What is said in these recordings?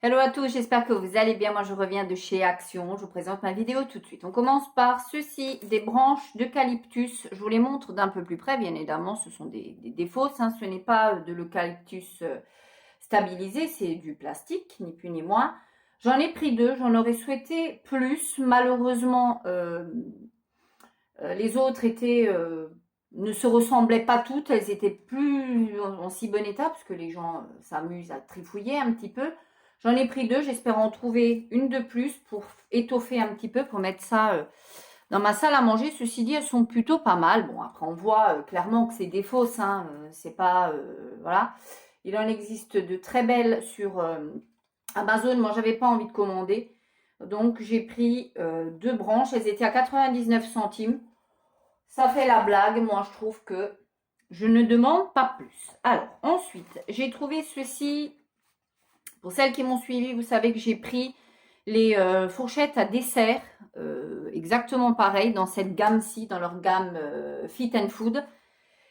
Hello à tous, j'espère que vous allez bien. Moi, je reviens de chez Action. Je vous présente ma vidéo tout de suite. On commence par ceci, des branches d'eucalyptus. Je vous les montre d'un peu plus près, bien évidemment. Ce sont des fausses. Hein. Ce n'est pas de l'eucalyptus stabilisé, c'est du plastique, ni plus ni moins. J'en ai pris deux. J'en aurais souhaité plus. Malheureusement, les autres ne se ressemblaient pas toutes. Elles étaient plus en si bon état, parce que les gens s'amusent à trifouiller un petit peu. J'en ai pris deux, j'espère en trouver une de plus pour étoffer un petit peu, pour mettre ça dans ma salle à manger. Ceci dit, elles sont plutôt pas mal. Bon, après, on voit clairement que c'est des fausses, hein, c'est pas... voilà. Il en existe de très belles sur Amazon. Moi, j'avais pas envie de commander. Donc, j'ai pris deux branches. Elles étaient à 99 centimes. Ça fait la blague. Moi, je trouve que je ne demande pas plus. Alors, ensuite, j'ai trouvé ceci... Pour celles qui m'ont suivi, vous savez que j'ai pris les fourchettes à dessert, exactement pareil, dans cette gamme-ci, dans leur gamme Fit and Food.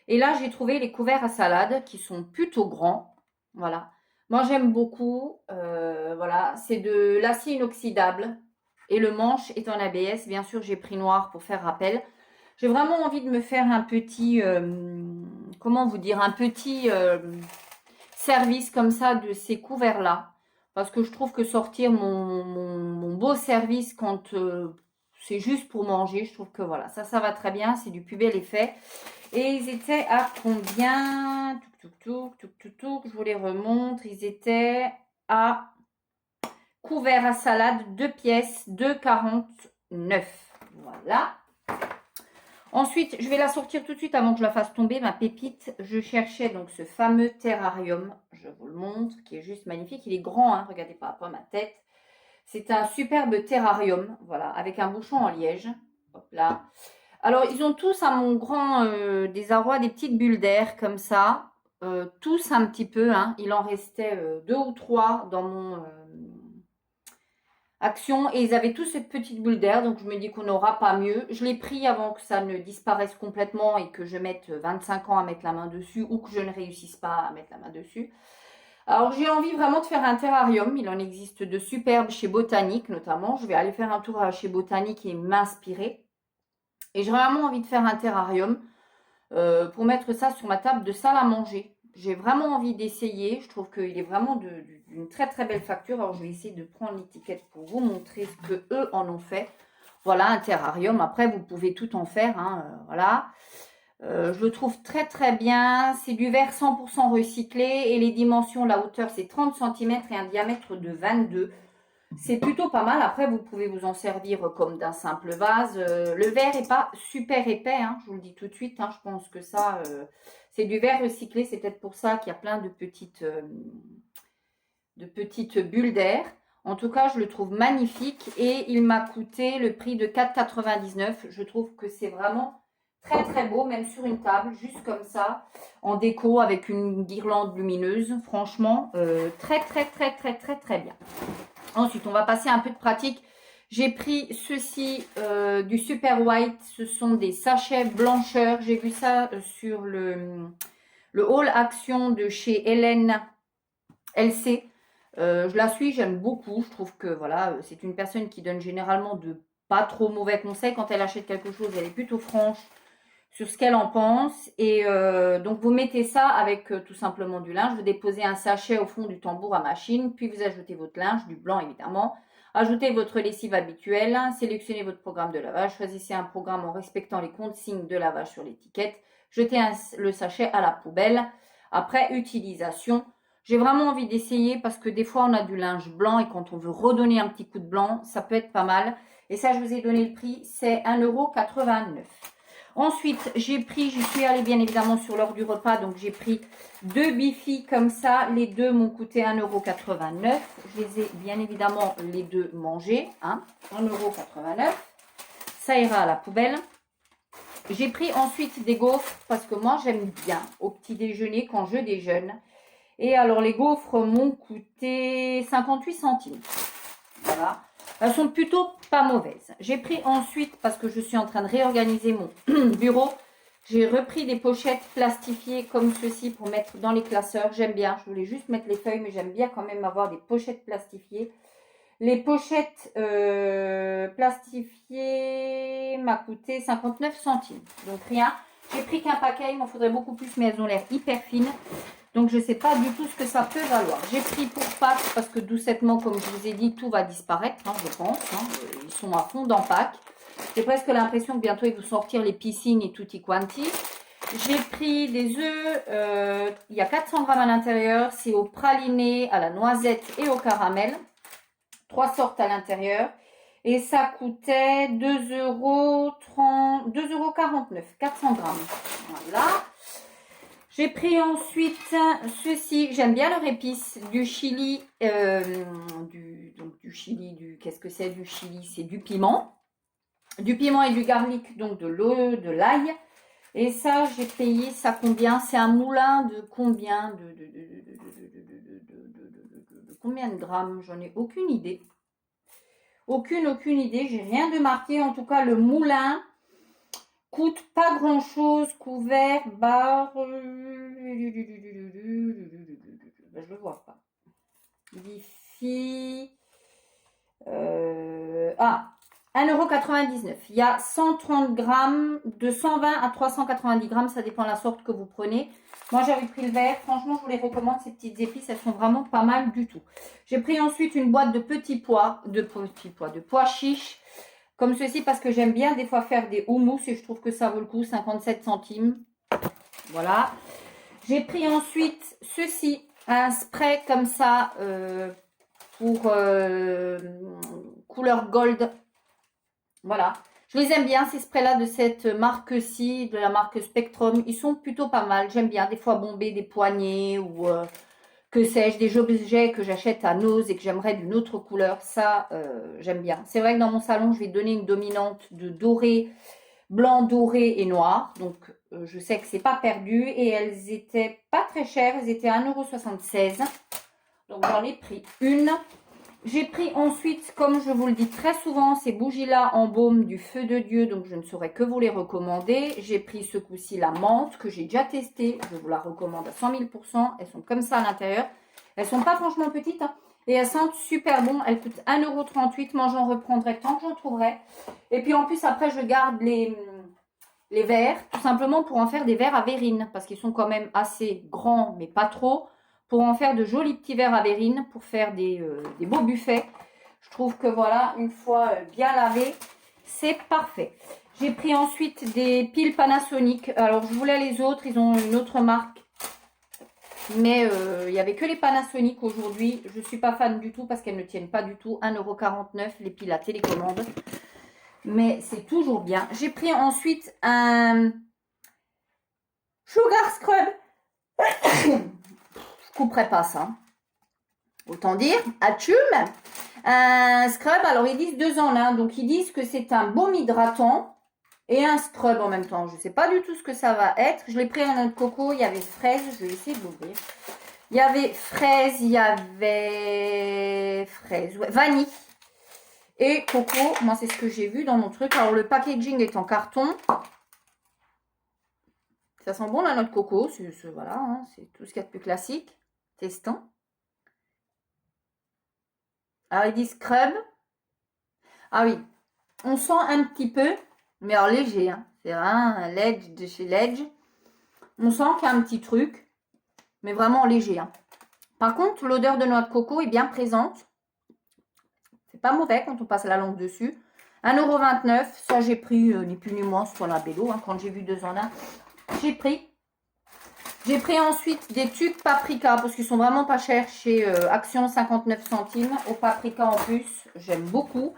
Et là, j'ai trouvé les couverts à salade qui sont plutôt grands. Voilà. Moi, j'aime beaucoup. Voilà. C'est de l'acier inoxydable. Et le manche est en ABS. Bien sûr, j'ai pris noir pour faire rappel. J'ai vraiment envie de me faire un petit... comment vous dire, un petit... service comme ça de ces couverts là, parce que je trouve que sortir mon beau service quand c'est juste pour manger, je trouve que voilà, ça va très bien, c'est du plus bel effet. Et ils étaient à combien? Je vous les remontre. Ils étaient à couverts à salade 2 pièces, 2,49. Voilà. Ensuite, je vais la sortir tout de suite avant que je la fasse tomber, ma pépite. Je cherchais donc ce fameux terrarium, je vous le montre, qui est juste magnifique. Il est grand, hein, regardez par rapport à ma tête. C'est un superbe terrarium, voilà, avec un bouchon en liège. Hop là. Alors, ils ont tous, à mon grand désarroi, des petites bulles d'air comme ça. Tous un petit peu, hein. Il en restait deux ou trois dans mon... Action, et ils avaient tous cette petite bulle d'air, donc je me dis qu'on n'aura pas mieux. Je l'ai pris avant que ça ne disparaisse complètement et que je mette 25 ans à mettre la main dessus, ou que je ne réussisse pas à mettre la main dessus. Alors j'ai envie vraiment de faire un terrarium. Il en existe de superbes chez Botanique notamment. Je vais aller faire un tour chez Botanique et m'inspirer. Et j'ai vraiment envie de faire un terrarium pour mettre ça sur ma table de salle à manger. J'ai vraiment envie d'essayer. Je trouve qu'il est vraiment d'une très très belle facture. Alors je vais essayer de prendre l'étiquette pour vous montrer ce que eux en ont fait. Voilà, un terrarium. Après, vous pouvez tout en faire. Hein, voilà. Je le trouve très très bien. C'est du verre 100% recyclé. Et les dimensions, la hauteur, c'est 30 cm et un diamètre de 22. C'est plutôt pas mal. Après, vous pouvez vous en servir comme d'un simple vase. Le verre n'est pas super épais, hein, je vous le dis tout de suite. Hein, je pense que ça, c'est du verre recyclé. C'est peut-être pour ça qu'il y a plein de petites bulles d'air. En tout cas, je le trouve magnifique. Et il m'a coûté le prix de 4,99 €. Je trouve que c'est vraiment très très beau, même sur une table, juste comme ça, en déco avec une guirlande lumineuse. Franchement, très très très très très très bien. Ensuite, on va passer un peu de pratique. J'ai pris ceci du Super White. Ce sont des sachets blancheurs. J'ai vu ça sur le haul Action de chez Hélène LC. Je la suis, j'aime beaucoup. Je trouve que voilà, c'est une personne qui donne généralement de pas trop mauvais conseils. Quand elle achète quelque chose, elle est plutôt franche sur ce qu'elle en pense. Et donc, vous mettez ça avec tout simplement du linge. Vous déposez un sachet au fond du tambour à machine, puis vous ajoutez votre linge, du blanc évidemment. Ajoutez votre lessive habituelle, sélectionnez votre programme de lavage, choisissez un programme en respectant les consignes de lavage sur l'étiquette, jetez le sachet à la poubelle. Après utilisation, j'ai vraiment envie d'essayer parce que des fois on a du linge blanc et quand on veut redonner un petit coup de blanc, ça peut être pas mal. Et ça, je vous ai donné le prix, c'est 1,89 €. Ensuite, j'ai pris, je suis allée bien évidemment sur l'heure du repas, donc j'ai pris deux bifis comme ça. Les deux m'ont coûté 1,89 €. Je les ai bien évidemment les deux mangés, hein, 1,89 €. Ça ira à la poubelle. J'ai pris ensuite des gaufres parce que moi j'aime bien au petit déjeuner quand je déjeune. Et alors les gaufres m'ont coûté 58 centimes. Voilà. Elles sont plutôt pas mauvaises. J'ai pris ensuite, parce que je suis en train de réorganiser mon bureau, J'ai repris des pochettes plastifiées comme ceci pour mettre dans les classeurs. J'aime bien. Je voulais juste mettre les feuilles, mais j'aime bien quand même avoir des pochettes plastifiées. Les pochettes plastifiées m'a coûté 59 centimes. Donc rien. J'ai pris qu'un paquet. Il m'en faudrait beaucoup plus, mais elles ont l'air hyper fines. Donc je ne sais pas du tout ce que ça peut valoir. J'ai pris pour Pâques parce que doucettement, comme je vous ai dit, tout va disparaître, hein, je pense. Hein. Ils sont à fond dans Pâques. J'ai presque l'impression que bientôt ils vont sortir les piscines et tutti quanti. J'ai pris des œufs, il y a 400 grammes à l'intérieur. C'est au praliné, à la noisette et au caramel. 3 sortes à l'intérieur. Et ça coûtait 2,49 €, 400 grammes. Voilà. J'ai pris ensuite ceci. J'aime bien leur épice du chili. Qu'est-ce que c'est du chili? C'est du piment. Du piment et du garlic, donc de l'eau, de l'ail. Et ça, j'ai payé ça combien? C'est un moulin de combien de combien de grammes? J'en ai aucune idée. Aucune idée. J'ai rien de marqué. En tout cas, le moulin coûte pas grand chose. Couvert, barre. Je le vois pas. Diffie. 1,99 €. Il y a 130 grammes, de 120 à 390 grammes, ça dépend de la sorte que vous prenez. Moi, j'avais pris le vert. Franchement, je vous les recommande, ces petites épices. Elles sont vraiment pas mal du tout. J'ai pris ensuite une boîte de de pois chiches, comme ceci, parce que j'aime bien des fois faire des houmous et je trouve que ça vaut le coup, 57 centimes. Voilà. J'ai pris ensuite ceci, un spray comme ça, pour couleur gold. Voilà. Je les aime bien, ces sprays-là de cette marque-ci, de la marque Spectrum. Ils sont plutôt pas mal. J'aime bien des fois bomber des poignets ou que sais-je, des objets que j'achète à Nose et que j'aimerais d'une autre couleur. Ça, j'aime bien. C'est vrai que dans mon salon, je vais donner une dominante de doré, blanc, doré et noir. Donc, je sais que c'est pas perdu. Et elles étaient pas très chères. Elles étaient à 1,76 €. Donc, j'en ai pris une. J'ai pris ensuite, comme je vous le dis très souvent, ces bougies-là en baume du Feu de Dieu. Donc, je ne saurais que vous les recommander. J'ai pris ce coup-ci la menthe que j'ai déjà testée. Je vous la recommande à 100 000 %. Elles sont comme ça à l'intérieur. Elles sont pas franchement petites, hein, et elles sentent super bon. Elles coûtent 1,38 €. Moi, j'en reprendrai tant que j'en trouverai. Et puis, en plus, après, je garde les verres, tout simplement pour en faire des verres à verrine. Parce qu'ils sont quand même assez grands, mais pas trop. Pour en faire de jolis petits verres à verrine, pour faire des beaux buffets. Je trouve que voilà, une fois bien lavé, c'est parfait. J'ai pris ensuite des piles Panasonic. Alors, je voulais les autres, ils ont une autre marque. Mais il n'y avait que les Panasonic aujourd'hui. Je ne suis pas fan du tout parce qu'elles ne tiennent pas du tout. 1,49 € les piles à télécommande. Mais c'est toujours bien. J'ai pris ensuite un Sugar Scrub. Je couperai pas ça. Autant dire, atchume. Un scrub, alors ils disent 2 en 1. Donc ils disent que c'est un baume hydratant et un scrub en même temps. Je ne sais pas du tout ce que ça va être. Je l'ai pris en noix de coco. Il y avait fraise. Je vais essayer de l'ouvrir. Il y avait fraise, il y avait fraise, ouais, vanille et coco. Moi, c'est ce que j'ai vu dans mon truc. Alors, le packaging est en carton. Ça sent bon la noix de coco. Voilà, hein, c'est tout ce qu'il y a de plus classique. Testons. Alors, il dit scrub. Ah oui, on sent un petit peu, mais alors léger. Hein. C'est un Ledge de chez Ledge. On sent qu'il y a un petit truc, mais vraiment léger. Hein. Par contre, l'odeur de noix de coco est bien présente. C'est pas mauvais quand on passe la langue dessus. 1,29 €. Ça, j'ai pris ni plus ni moins sur la Bello. Hein, quand j'ai vu 2 en 1, j'ai pris. J'ai pris ensuite des tubes paprika parce qu'ils sont vraiment pas chers chez Action, 59 centimes. Au paprika en plus, j'aime beaucoup.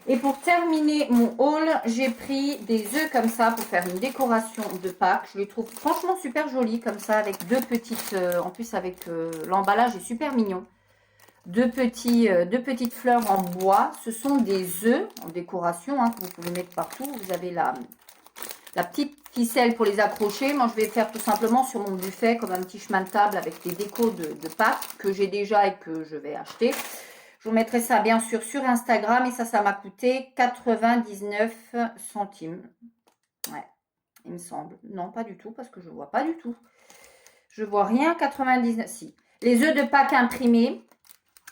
Et pour terminer mon haul, j'ai pris des œufs comme ça pour faire une décoration de Pâques. Je les trouve franchement super jolis comme ça avec deux petites... en plus avec l'emballage est super mignon. Deux petites fleurs en bois. Ce sont des œufs en décoration hein, que vous pouvez mettre partout. Vous avez la petite ficelle pour les accrocher. Moi, je vais faire tout simplement sur mon buffet comme un petit chemin de table avec des décos de Pâques que j'ai déjà et que je vais acheter. Je vous mettrai ça bien sûr sur Instagram et ça m'a coûté 99 centimes. Ouais. il me semble. Non, pas du tout, parce que je vois pas du tout. Je vois rien, 99, si. Les œufs de Pâques imprimés,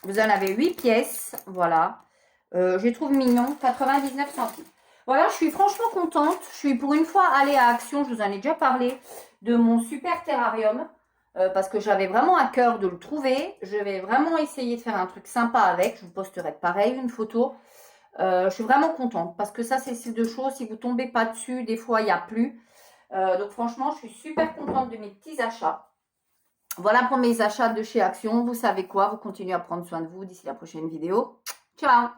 vous en avez 8 pièces, voilà. Je les trouve mignons, 99 centimes. Voilà, je suis franchement contente. Je suis pour une fois allée à Action, je vous en ai déjà parlé, de mon super terrarium. Parce que j'avais vraiment à cœur de le trouver. Je vais vraiment essayer de faire un truc sympa avec. Je vous posterai pareil une photo. Je suis vraiment contente parce que ça, c'est le style de choses. Si vous tombez pas dessus, des fois, il n'y a plus. Donc franchement, je suis super contente de mes petits achats. Voilà pour mes achats de chez Action. Vous savez quoi? Vous continuez à prendre soin de vous d'ici la prochaine vidéo. Ciao!